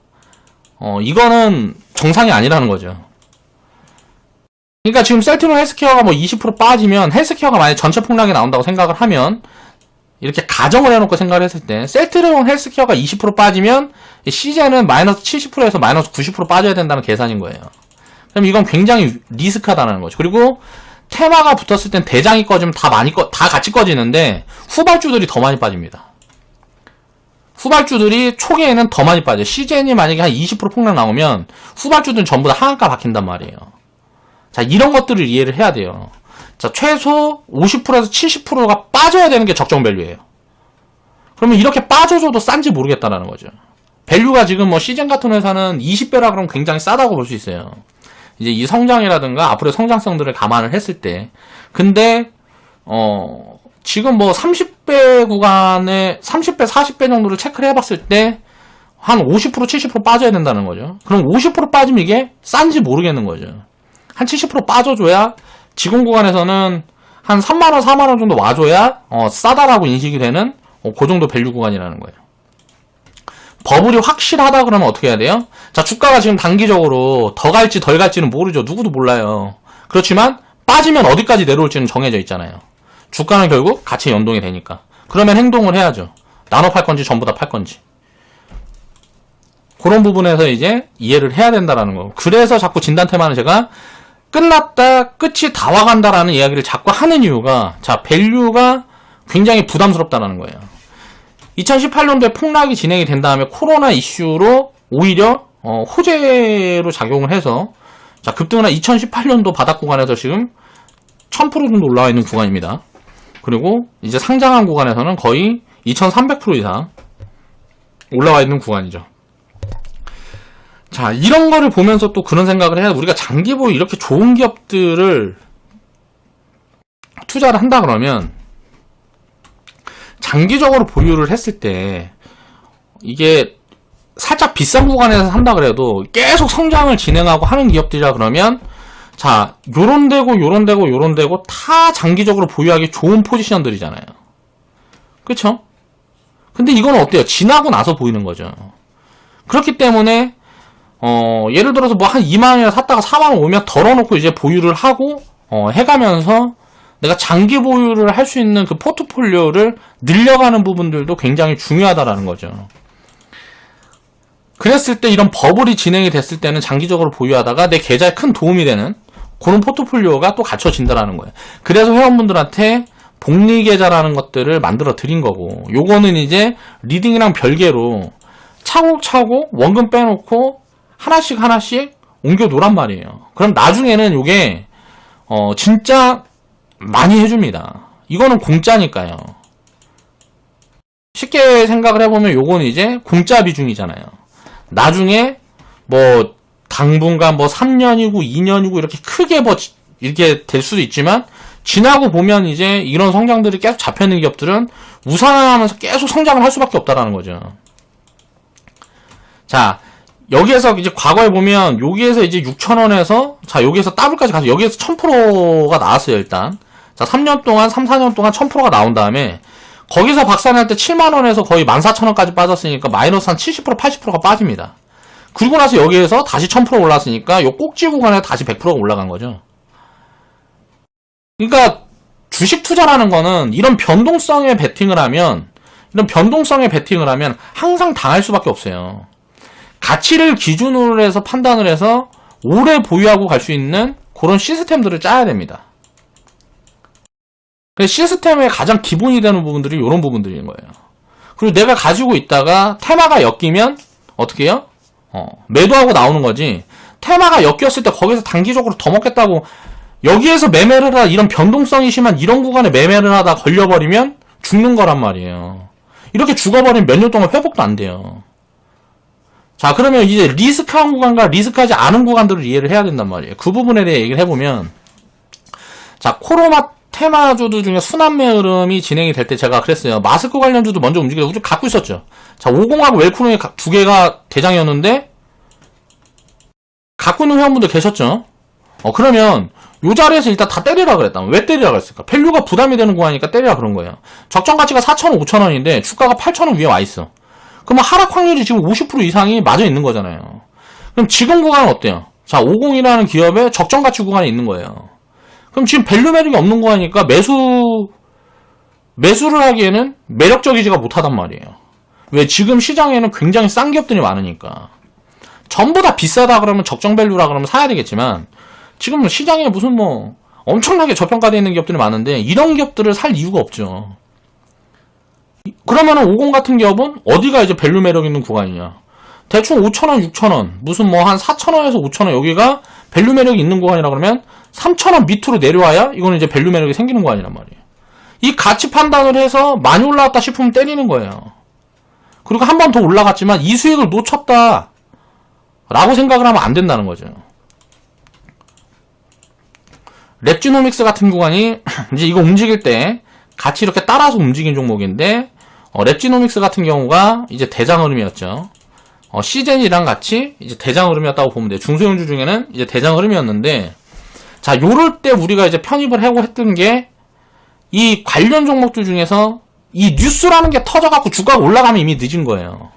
이거는 정상이 아니라는 거죠. 그러니까 지금 셀트리온 헬스케어가 뭐 20% 빠지면 헬스케어가 만약 전체 폭락이 나온다고 생각을 하면 이렇게 가정을 해놓고 생각을 했을 때 셀트리온 헬스케어가 20% 빠지면 시제는 마이너스 70%에서 마이너스 90% 빠져야 된다는 계산인 거예요. 그럼 이건 굉장히 리스크하다는 거죠. 그리고 테마가 붙었을 땐 대장이 꺼지면 다 같이 꺼지는데 후발주들이 더 많이 빠집니다. 후발주들이 초기에는 더 많이 빠져요. CJN이 만약에 한 20% 폭락 나오면 후발주들은 전부 다 하한가 박힌단 말이에요. 자, 이런 것들을 이해를 해야 돼요. 자, 최소 50%에서 70%가 빠져야 되는 게 적정 밸류예요. 그러면 이렇게 빠져줘도 싼지 모르겠다라는 거죠. 밸류가 지금 뭐 CJN 같은 회사는 20배라 그러면 굉장히 싸다고 볼 수 있어요. 이제 이 성장이라든가 앞으로의 성장성들을 감안을 했을 때. 근데 지금 뭐 30배 구간에 30배, 40배 정도를 체크를 해봤을 때 한 50%, 70% 빠져야 된다는 거죠. 그럼 50% 빠지면 이게 싼지 모르겠는 거죠. 한 70% 빠져줘야 지금 구간에서는 한 3만원, 4만원 정도 와줘야 싸다라고 인식이 되는 그 정도 밸류 구간이라는 거예요. 버블이 확실하다 그러면 어떻게 해야 돼요? 자, 주가가 지금 단기적으로 더 갈지 덜 갈지는 모르죠. 누구도 몰라요. 그렇지만 빠지면 어디까지 내려올지는 정해져 있잖아요. 주가는 결국 같이 연동이 되니까. 그러면 행동을 해야죠. 나눠 팔 건지 전부 다 팔 건지. 그런 부분에서 이제 이해를 해야 된다라는 거. 그래서 자꾸 진단 테마는 제가 끝났다, 끝이 다 와간다라는 이야기를 자꾸 하는 이유가, 자, 밸류가 굉장히 부담스럽다라는 거예요. 2018년도에 폭락이 진행이 된 다음에 코로나 이슈로 오히려 호재로 작용을 해서, 자, 급등을 한 2018년도 바닥 구간에서 지금 1000% 정도 올라와 있는 구간입니다. 그리고 이제 상장한 구간에서는 거의 2300% 이상 올라와 있는 구간이죠. 자, 이런 거를 보면서 또 그런 생각을 해야, 우리가 장기 보유 이렇게 좋은 기업들을 투자를 한다 그러면 장기적으로 보유를 했을 때 이게 살짝 비싼 구간에서 산다 그래도 계속 성장을 진행하고 하는 기업들이라 그러면, 자, 요런 데고 다 장기적으로 보유하기 좋은 포지션들이잖아요. 그쵸? 근데 이건 어때요? 지나고 나서 보이는 거죠. 그렇기 때문에 예를 들어서 뭐 한 2만원이나 샀다가 4만원 오면 덜어놓고 이제 보유를 하고 해가면서 내가 장기 보유를 할 수 있는 그 포트폴리오를 늘려가는 부분들도 굉장히 중요하다라는 거죠. 그랬을 때 이런 버블이 진행이 됐을 때는 장기적으로 보유하다가 내 계좌에 큰 도움이 되는 그런 포트폴리오가 또 갖춰진다라는 거예요. 그래서 회원분들한테 복리계좌라는 것들을 만들어 드린 거고, 요거는 이제 리딩이랑 별개로 차곡차곡 원금 빼놓고 하나씩 옮겨 놓란 말이에요. 그럼 나중에는 요게 진짜 많이 해줍니다. 이거는 공짜니까요. 쉽게 생각을 해보면 요거는 이제 공짜 비중이잖아요. 나중에 뭐 당분간 뭐 3년이고 2년이고 이렇게 크게 뭐 이렇게 될 수도 있지만, 지나고 보면 이제 이런 성장들이 계속 잡혀있는 기업들은 우상향하면서 계속 성장을 할 수밖에 없다라는 거죠. 자, 여기에서 이제 과거에 보면 여기에서 이제 6,000원에서 자, 여기에서 더블까지 가서 여기에서 1000%가 나왔어요, 일단. 자, 3년 동안, 3, 4년 동안 1000%가 나온 다음에 거기서 박살날 때 7만원에서 거의 14,000원까지 빠졌으니까 마이너스 한 70%, 80%가 빠집니다. 그리고 나서 여기에서 다시 1000% 올랐으니까 요 꼭지 구간에 다시 100%가 올라간 거죠. 그러니까 주식 투자라는 거는 이런 변동성에 베팅을 하면 항상 당할 수밖에 없어요. 가치를 기준으로 해서 판단을 해서 오래 보유하고 갈 수 있는 그런 시스템들을 짜야 됩니다. 시스템의 가장 기본이 되는 부분들이 이런 부분들인 거예요. 그리고 내가 가지고 있다가 테마가 엮이면 어떻게 해요? 매도하고 나오는 거지. 테마가 엮였을 때 거기서 단기적으로 더 먹겠다고 여기에서 매매를 하다, 이런 변동성이 심한 이런 구간에 매매를 하다 걸려버리면 죽는 거란 말이에요. 이렇게 죽어버리면 몇 년 동안 회복도 안 돼요. 자, 그러면 이제 리스크한 구간과 리스크하지 않은 구간들을 이해를 해야 된단 말이에요. 그 부분에 대해 얘기를 해보면, 자, 코로나 테마주들 중에 순환매 흐름이 진행이 될 때 제가 그랬어요. 마스크 관련주도 먼저 움직여서 우리 갖고 있었죠. 자, 50하고 웰코노의 두 개가 대장이었는데, 갖고 있는 회원분들 계셨죠? 그러면, 요 자리에서 일단 다 때리라 그랬다. 왜 때리라 그랬을까? 밸류가 부담이 되는 거니까 때리라 그런 거예요. 적정 가치가 4,000원, 5,000원인데, 주가가 8,000원 위에 와 있어. 그러면 하락 확률이 지금 50% 이상이 맞아 있는 거잖아요. 그럼 지금 구간은 어때요? 자, 50이라는 기업의 적정 가치 구간에 있는 거예요. 그럼 지금 밸류 매력이 없는 거니까 매수를 하기에는 매력적이지가 못하단 말이에요. 왜? 지금 시장에는 굉장히 싼 기업들이 많으니까. 전부 다 비싸다 그러면 적정 밸류라 그러면 사야 되겠지만, 지금 시장에 무슨 엄청나게 저평가되어 있는 기업들이 많은데, 이런 기업들을 살 이유가 없죠. 그러면은 50 같은 기업은 어디가 이제 밸류 매력 있는 구간이냐? 대충 5,000원, 6,000원, 무슨 한 4,000원에서 5,000원 여기가 밸류 매력이 있는 구간이라 그러면 3,000원 밑으로 내려와야 이거는 이제 밸류 매력이 생기는 구간이란 말이에요. 이 가치 판단을 해서 많이 올라왔다 싶으면 때리는 거예요. 그리고 한 번 더 올라갔지만 이 수익을 놓쳤다 라고 생각을 하면 안 된다는 거죠. 랩지노믹스 같은 구간이 이제 이거 움직일 때 같이 이렇게 따라서 움직인 종목인데, 랩지노믹스 같은 경우가 이제 대장 흐름이었죠. 시젠이랑 같이 이제 대장 흐름이었다고 보면 돼요. 중소형주 중에는 이제 대장 흐름이었는데, 자, 요럴 때 우리가 이제 편입을 하고 했던 게, 이 관련 종목들 중에서 이 뉴스라는 게 터져갖고 주가가 올라가면 이미 늦은 거예요.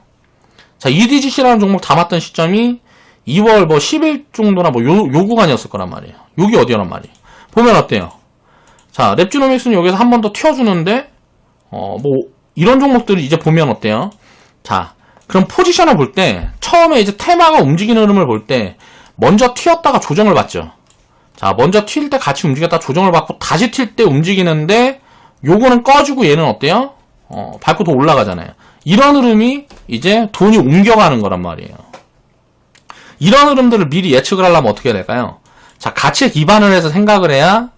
자, EDGC라는 종목 담았던 시점이 2월 10일 정도나 요 구간이었을 거란 말이에요. 여기 어디란 말이에요. 보면 어때요? 자, 랩지노믹스는 여기서 한 번 더 튀어주는데, 이런 종목들이 이제 보면 어때요? 자, 그럼 포지션을 볼 때, 처음에 이제 테마가 움직이는 흐름을 볼 때, 먼저 튀었다가 조정을 받죠. 자, 먼저 튈 때 같이 움직였다 조정을 받고, 다시 튈 때 움직이는데, 요거는 꺼지고 얘는 어때요? 밟고 더 올라가잖아요. 이런 흐름이 이제 돈이 옮겨가는 거란 말이에요. 이런 흐름들을 미리 예측을 하려면 어떻게 해야 될까요? 자, 가치에 기반을 해서 생각을 해야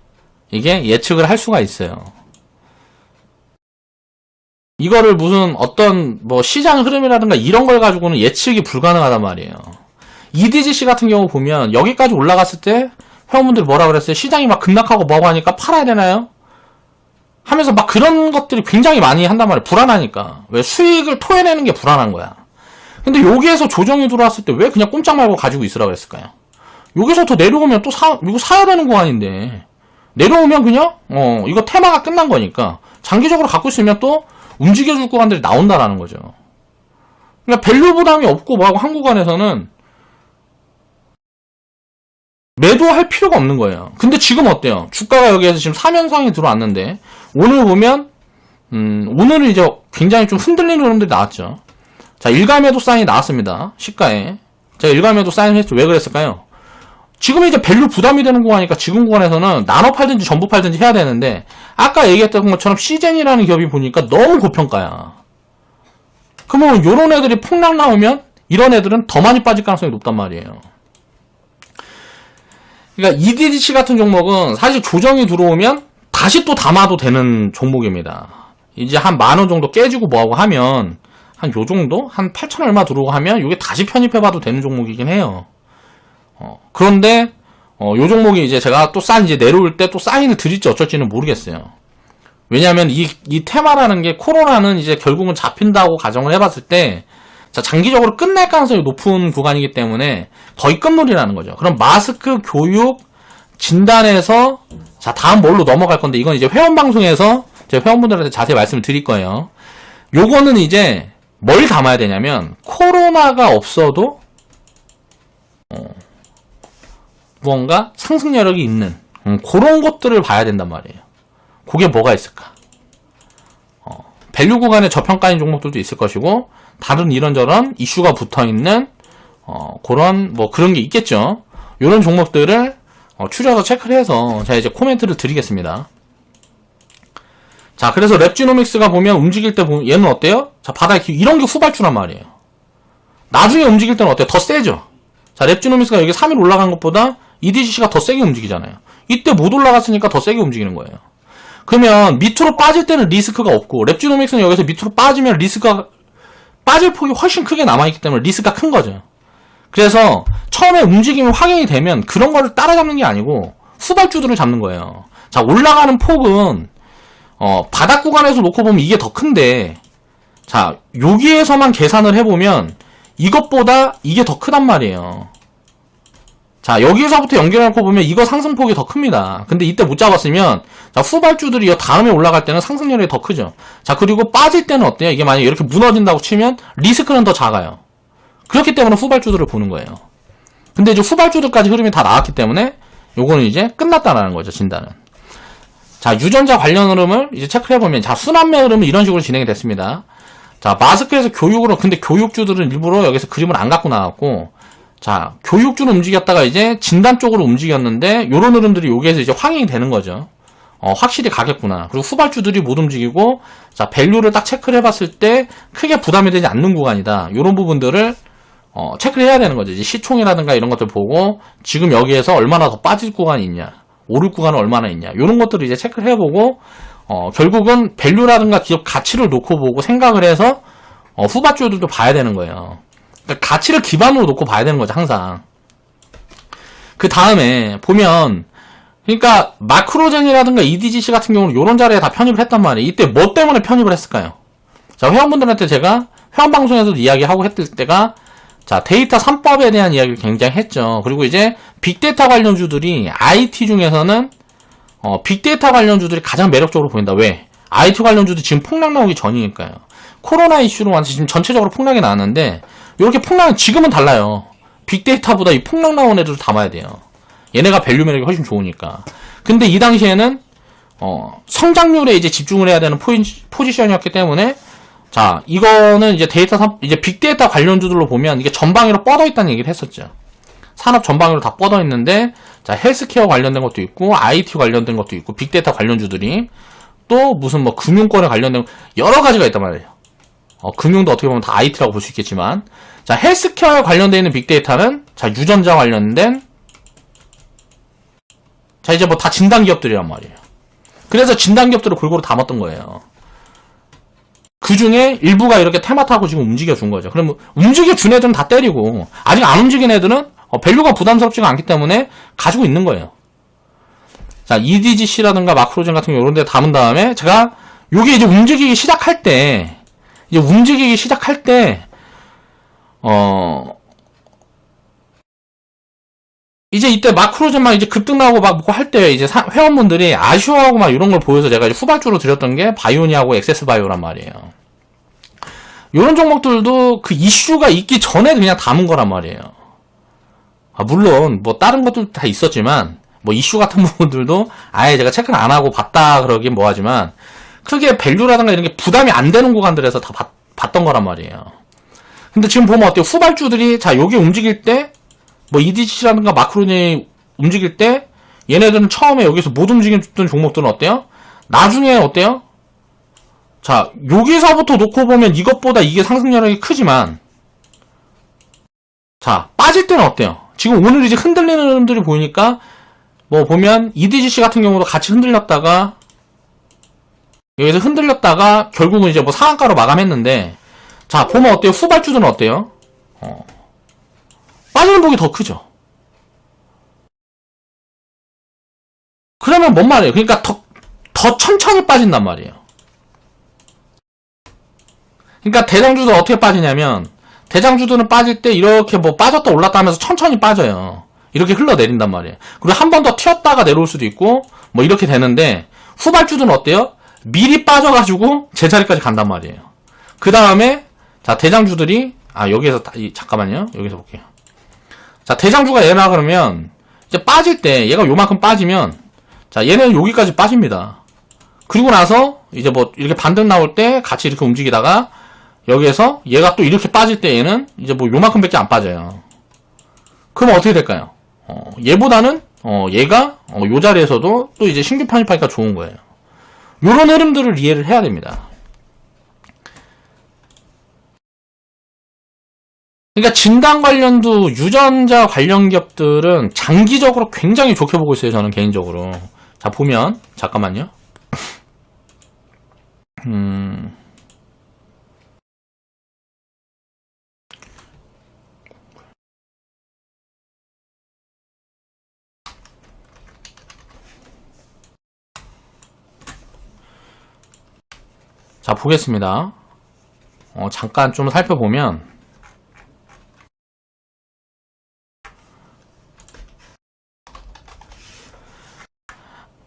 이게 예측을 할 수가 있어요. 이거를 무슨 어떤 시장 흐름이라든가 이런 걸 가지고는 예측이 불가능하단 말이에요. EDGC 같은 경우 보면 여기까지 올라갔을 때 회원분들이 뭐라 그랬어요? 시장이 막 급락하고 뭐고 하니까 팔아야 되나요? 하면서 막 그런 것들이 굉장히 많이 한단 말이에요. 불안하니까. 왜? 수익을 토해내는 게 불안한 거야. 근데 여기에서 조정이 들어왔을 때 왜 그냥 꼼짝 말고 가지고 있으라고 했을까요? 여기서 더 내려오면 또 이거 사야 되는 구간인데, 내려오면 그냥 이거 테마가 끝난 거니까 장기적으로 갖고 있으면 또 움직여줄 구간들이 나온다라는 거죠. 그러니까 밸류 부담이 없고 뭐하고 한 구간에서는 매도할 필요가 없는 거예요. 근데 지금 어때요? 주가가 여기에서 지금 3연상이 들어왔는데, 오늘 보면 오늘은 이제 굉장히 좀 흔들리는 흐름들이 나왔죠. 자, 일가매도 사인이 나왔습니다. 시가에. 제가 일가매도 사인을 했죠. 왜 그랬을까요? 지금 이제 밸류 부담이 되는 구간이니까 지금 구간에서는 나눠 팔든지 전부 팔든지 해야 되는데, 아까 얘기했던 것처럼 시젠이라는 기업이 보니까 너무 고평가야. 그러면 요런 애들이 폭락 나오면 이런 애들은 더 많이 빠질 가능성이 높단 말이에요. 그러니까 EDGC 같은 종목은 사실 조정이 들어오면 다시 또 담아도 되는 종목입니다. 이제 한 10,000원 정도 깨지고 뭐하고 하면 한 요 정도? 한 8,000 얼마 들어오고 하면 이게 다시 편입해봐도 되는 종목이긴 해요. 그런데 요 종목이 이제 제가 또 이제 내려올 때 또 사인을 드릴지 어쩔지는 모르겠어요. 왜냐하면 이 테마라는 게, 코로나는 이제 결국은 잡힌다고 가정을 해봤을 때, 자, 장기적으로 끝날 가능성이 높은 구간이기 때문에 거의 끝물이라는 거죠. 그럼 마스크 교육 진단에서, 자, 다음 뭘로 넘어갈 건데, 이건 이제 회원 방송에서 제가 회원분들한테 자세히 말씀을 드릴 거예요. 요거는 이제 뭘 담아야 되냐면, 코로나가 없어도 무언가 상승력이 있는 그런 것들을 봐야 된단 말이에요. 그게 뭐가 있을까? 밸류 구간에 저평가인 종목들도 있을 것이고, 다른 이런저런 이슈가 붙어있는 그런 게 있겠죠. 이런 종목들을 추려서 체크를 해서 제가 이제 코멘트를 드리겠습니다. 자, 그래서 랩지노믹스가 보면 움직일 때 보면 얘는 어때요? 자, 바닥에 이런 게 후발주란 말이에요. 나중에 움직일 때는 어때요? 더 세죠. 자, 랩지노믹스가 여기 3일 올라간 것보다 EDGC가 더 세게 움직이잖아요. 이때 못 올라갔으니까 더 세게 움직이는 거예요. 그러면 밑으로 빠질 때는 리스크가 없고, 랩지노믹스는 여기서 밑으로 빠지면 리스크가, 빠질 폭이 훨씬 크게 남아있기 때문에 리스크가 큰 거죠. 그래서 처음에 움직임이 확인이 되면 그런 거를 따라잡는 게 아니고 후발주들을 잡는 거예요. 자, 올라가는 폭은 바닥 구간에서 놓고 보면 이게 더 큰데, 자, 여기에서만 계산을 해보면 이것보다 이게 더 크단 말이에요. 자, 여기서부터 연결해놓고 보면 이거 상승폭이 더 큽니다. 근데 이때 못 잡았으면, 자, 후발주들이 이 다음에 올라갈 때는 상승률이 더 크죠. 자, 그리고 빠질 때는 어때요? 이게 만약에 이렇게 무너진다고 치면 리스크는 더 작아요. 그렇기 때문에 후발주들을 보는 거예요. 근데 이제 후발주들까지 흐름이 다 나왔기 때문에 요거는 이제 끝났다라는 거죠, 진단은. 자, 유전자 관련 흐름을 이제 체크해보면, 자, 순환매 흐름은 이런 식으로 진행이 됐습니다. 자, 마스크에서 교육으로, 근데 교육주들은 일부러 여기서 그림을 안 갖고 나왔고, 자, 교육주는 움직였다가 이제 진단 쪽으로 움직였는데, 요런 흐름들이 여기에서 이제 확인이 되는 거죠. 확실히 가겠구나. 그리고 후발주들이 못 움직이고, 자, 밸류를 딱 체크를 해봤을 때 크게 부담이 되지 않는 구간이다. 요런 부분들을 체크를 해야 되는 거죠. 이제 시총이라든가 이런 것들 보고, 지금 여기에서 얼마나 더 빠질 구간이 있냐, 오를 구간은 얼마나 있냐, 요런 것들을 이제 체크를 해보고, 결국은 밸류라든가 기업 가치를 놓고 보고 생각을 해서, 후발주들도 봐야 되는 거예요. 그러니까 가치를 기반으로 놓고 봐야 되는 거죠, 항상. 그 다음에, 보면, 그러니까, 마크로젠이라든가 EDGC 같은 경우는 요런 자리에 다 편입을 했단 말이에요. 이때 뭐 때문에 편입을 했을까요? 자, 회원분들한테 제가, 회원방송에서도 이야기하고 했을 때가, 자, 데이터 3법에 대한 이야기를 굉장히 했죠. 그리고 이제, 빅데이터 관련주들이, IT 중에서는, 빅데이터 관련주들이 가장 매력적으로 보인다. 왜? IT 관련주도 지금 폭락 나오기 전이니까요. 코로나 이슈로 완전 지금 전체적으로 폭락이 나왔는데, 이렇게 폭락은 지금은 달라요. 빅데이터보다 이 폭락 나온 애들을 담아야 돼요. 얘네가 밸류 매력이 훨씬 좋으니까. 근데 이 당시에는 성장률에 이제 집중을 해야 되는 포지션이었기 때문에, 자, 이거는 이제 이제 빅데이터 관련주들로 보면 이게 전방위로 뻗어 있다는 얘기를 했었죠. 산업 전방위로 다 뻗어 있는데, 자, 헬스케어 관련된 것도 있고, IT 관련된 것도 있고, 빅데이터 관련주들이 또 무슨 뭐 금융권에 관련된 여러 가지가 있단 말이에요. 금융도 어떻게 보면 다 IT라고 볼 수 있겠지만, 자, 헬스케어에 관련되어 있는 빅데이터는, 자, 유전자 관련된, 자, 이제 뭐 다 진단기업들이란 말이에요. 그래서 진단기업들을 골고루 담았던 거예요. 그 중에 일부가 이렇게 테마 타고 지금 움직여준 거죠. 그러면 움직여준 애들은 다 때리고, 아직 안 움직인 애들은 밸류가 부담스럽지가 않기 때문에 가지고 있는 거예요. 자, EDGC라든가 마크로젠 같은 경우 이런 데 담은 다음에, 제가 요게 이제 움직이기 시작할 때, 이제 이때 마크로젠 막 이제 급등 나오고 막 뭐고 할 때 이제 회원분들이 아쉬워하고 막 이런 걸 보여서 제가 이제 후발주로 드렸던 게 바이오니하고 엑세스바이오란 말이에요. 요런 종목들도 그 이슈가 있기 전에 그냥 담은 거란 말이에요. 물론 뭐 다른 것들도 다 있었지만 뭐 이슈 같은 부분들도 아예 제가 체크를 안 하고 봤다 그러긴 뭐하지만 크게 밸류라든가 이런 게 부담이 안 되는 구간들에서 다 봤던 거란 말이에요. 근데 지금 보면 어때요? 후발주들이 자 여기 움직일 때 뭐 EDG라든가 마크로니 움직일 때 얘네들은 처음에 여기서 못 움직였던 종목들은 어때요? 나중에 어때요? 자 여기서부터 놓고 보면 이것보다 이게 상승 여력이 크지만 자 빠질 때는 어때요? 지금 오늘 이제 흔들리는 흐름들이 보이니까 뭐 보면 EDGC 같은 경우도 같이 흔들렸다가 여기서 흔들렸다가 결국은 이제 뭐 상한가로 마감했는데 자 보면 어때요? 후발주들은 어때요? 빠지는 폭이 더 크죠. 그러면 뭔 말이에요? 그러니까 더 천천히 빠진단 말이에요. 그러니까 대장주들 어떻게 빠지냐면 대장주들은 빠질 때 이렇게 뭐 빠졌다 올랐다 하면서 천천히 빠져요. 이렇게 흘러내린단 말이에요. 그리고 한 번 더 튀었다가 내려올 수도 있고 뭐 이렇게 되는데 후발주들은 어때요? 미리 빠져가지고 제자리까지 간단 말이에요. 그 다음에 자 대장주들이 여기에서 잠깐만요. 여기서 볼게요. 자 대장주가 얘나 그러면 이제 빠질 때 얘가 요만큼 빠지면 자 얘는 여기까지 빠집니다. 그리고 나서 이제 뭐 이렇게 반등 나올 때 같이 이렇게 움직이다가 여기에서 얘가 또 이렇게 빠질 때 얘는 이제 뭐 요만큼밖에 안 빠져요. 그럼 어떻게 될까요? 얘보다는 얘가 요 자리에서도 또 이제 신규 편입하니까 좋은 거예요. 요런 흐름들을 이해를 해야 됩니다. 그러니까 진단 관련도 유전자 관련 기업들은 장기적으로 굉장히 좋게 보고 있어요. 저는 개인적으로. 자 보면 잠깐만요. 자, 보겠습니다. 잠깐 좀 살펴보면,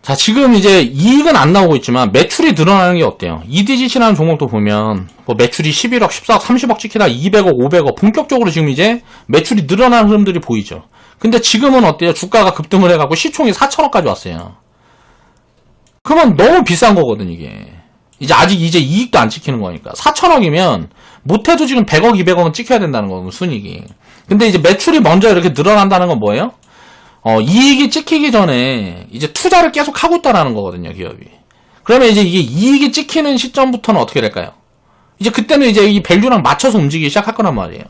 자, 지금 이제 이익은 안 나오고 있지만 매출이 늘어나는 게 어때요? EDGC라는 종목도 보면 뭐 매출이 11억, 14억, 30억 찍히다 200억, 500억 본격적으로 지금 이제 매출이 늘어나는 흐름들이 보이죠. 근데 지금은 어때요? 주가가 급등을 해갖고 시총이 4천억까지 왔어요. 그러면 너무 비싼 거거든 이게. 이제 아직 이제 이익도 안 찍히는 거니까 4천억이면 못해도 지금 100억, 200억은 찍혀야 된다는 거고 순이익이. 근데 이제 매출이 먼저 이렇게 늘어난다는 건 뭐예요? 이익이 찍히기 전에 이제 투자를 계속 하고 있다라는 거거든요, 기업이. 그러면 이제 이게 이익이 찍히는 시점부터는 어떻게 될까요? 이제 그때는 이제 이 밸류랑 맞춰서 움직이기 시작할 거란 말이에요.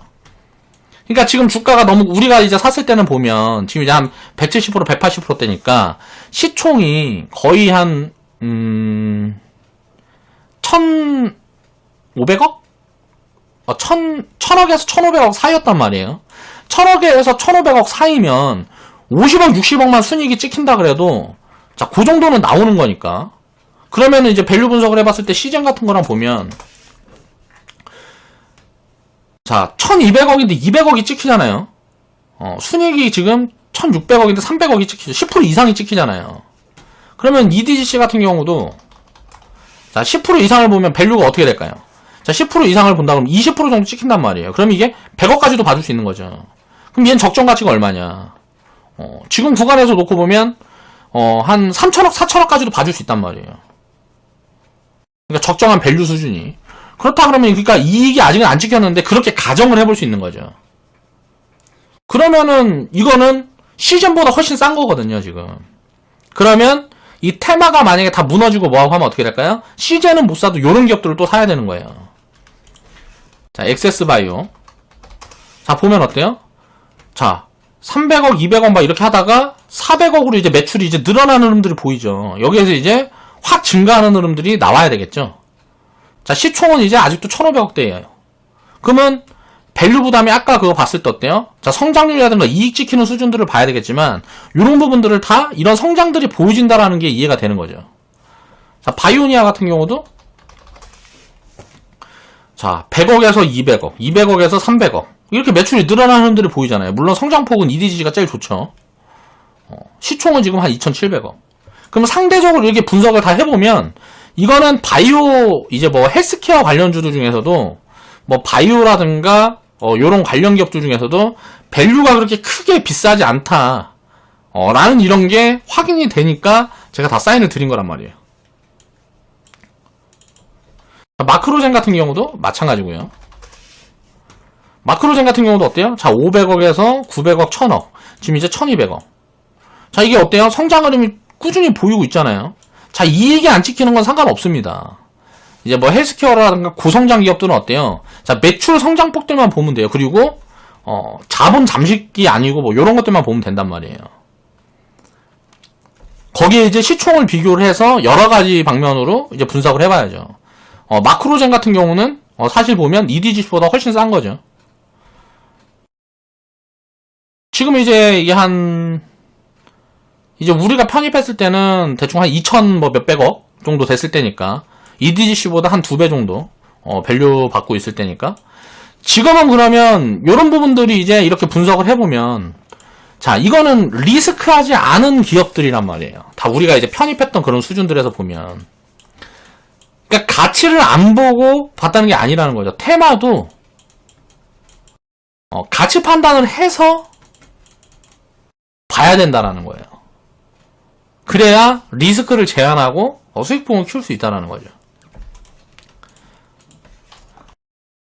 그러니까 지금 주가가 너무, 우리가 이제 샀을 때는 보면 지금 이제 한 170%, 180%대니까 시총이 거의 한, 1,500억? 1,000억에서 1,500억 사이였단 말이에요. 1,000억에서 1,500억 사이면 50억, 60억만 순이익이 찍힌다 그래도, 자, 그 정도는 나오는 거니까. 그러면은 이제 밸류 분석을 해봤을 때 시젠 같은 거랑 보면, 자, 1200억인데 200억이 찍히잖아요. 순이익이 지금 1600억인데 300억이 찍히죠. 10% 이상이 찍히잖아요. 그러면 EDGC 같은 경우도, 자, 10% 이상을 보면 밸류가 어떻게 될까요? 자, 10% 이상을 본다 그러면 20% 정도 찍힌단 말이에요. 그럼 이게 100억까지도 봐줄 수 있는 거죠. 그럼 얘는 적정 가치가 얼마냐? 지금 구간에서 놓고 보면, 한 3천억, 4천억까지도 봐줄 수 있단 말이에요. 그러니까 적정한 밸류 수준이. 그렇다 그러면, 그러니까 이익이 아직은 안 찍혔는데, 그렇게 가정을 해볼 수 있는 거죠. 그러면은, 이거는 시즌보다 훨씬 싼 거거든요, 지금. 그러면, 이 테마가 만약에 다 무너지고 뭐하고 하면 어떻게 될까요? 시즌은 못 사도 요런 기업들을 또 사야 되는 거예요. 자, 엑세스바이오. 자, 보면 어때요? 자, 300억, 200억 막 이렇게 하다가 400억으로 이제 매출이 이제 늘어나는 흐름들이 보이죠. 여기에서 이제 확 증가하는 흐름들이 나와야 되겠죠. 자, 시총은 이제 아직도 1,500억대예요. 그러면 밸류 부담이 아까 그거 봤을 때 어때요? 자, 성장률이라든가 이익 지키는 수준들을 봐야 되겠지만 이런 부분들을 다 이런 성장들이 보여진다라는 게 이해가 되는 거죠. 자, 바이오니아 같은 경우도 자, 100억에서 200억, 200억에서 300억 이렇게 매출이 늘어나는 흐름들이 보이잖아요. 물론 성장폭은 EDG가 제일 좋죠. 시총은 지금 한 2,700억. 그럼 상대적으로 이렇게 분석을 다 해보면 이거는 바이오 이제 뭐 헬스케어 관련주들 중에서도 뭐 바이오라든가 요런 관련 기업들 중에서도 밸류가 그렇게 크게 비싸지 않다 라는 이런 게 확인이 되니까 제가 다 사인을 드린 거란 말이에요. 마크로젠 같은 경우도 마찬가지고요. 마크로젠 같은 경우도 어때요? 자, 500억에서 900억, 1000억. 지금 이제 1200억. 자, 이게 어때요? 성장 흐름이 꾸준히 보이고 있잖아요. 자, 이익이 안 찍히는 건 상관없습니다. 이제 뭐 헬스케어라든가 고성장 기업들은 어때요? 자, 매출 성장폭들만 보면 돼요. 그리고, 자본 잠식이 아니고 뭐 요런 것들만 보면 된단 말이에요. 거기에 이제 시총을 비교를 해서 여러 가지 방면으로 이제 분석을 해봐야죠. 마크로젠 같은 경우는, 사실 보면 EDGC보다 훨씬 싼 거죠. 지금 이제 이게 이제 우리가 편입했을 때는 대충 한 2천 뭐 몇백억 정도 됐을 때니까 EDGC보다 한 2배 정도 밸류 받고 있을 때니까 지금은 그러면 이런 부분들이 이제 이렇게 분석을 해보면 자, 이거는 리스크하지 않은 기업들이란 말이에요. 다 우리가 이제 편입했던 그런 수준들에서 보면 그러니까 가치를 안 보고 봤다는 게 아니라는 거죠. 테마도 가치 판단을 해서 봐야 된다라는 거예요. 그래야 리스크를 제한하고 수익폭을 키울 수 있다는 거죠.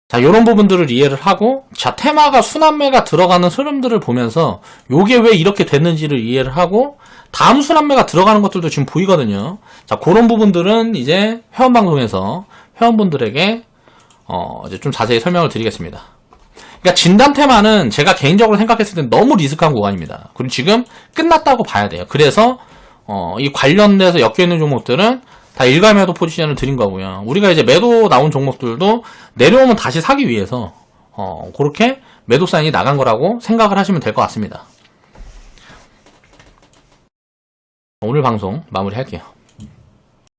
자, 이런 부분들을 이해를 하고 자, 테마가 순환매가 들어가는 흐름들을 보면서 요게 왜 이렇게 됐는지를 이해를 하고 다음 순환매가 들어가는 것들도 지금 보이거든요. 자, 그런 부분들은 이제 회원방송에서 회원분들에게 이제 좀 자세히 설명을 드리겠습니다. 그러니까 진단 테마는 제가 개인적으로 생각했을 때 너무 리스크한 구간입니다. 그리고 지금 끝났다고 봐야 돼요. 그래서 이 관련돼서 엮여있는 종목들은 다 일괄 매도 포지션을 드린 거고요. 우리가 이제 매도 나온 종목들도 내려오면 다시 사기 위해서 그렇게 매도 사인이 나간 거라고 생각을 하시면 될 것 같습니다. 오늘 방송 마무리할게요.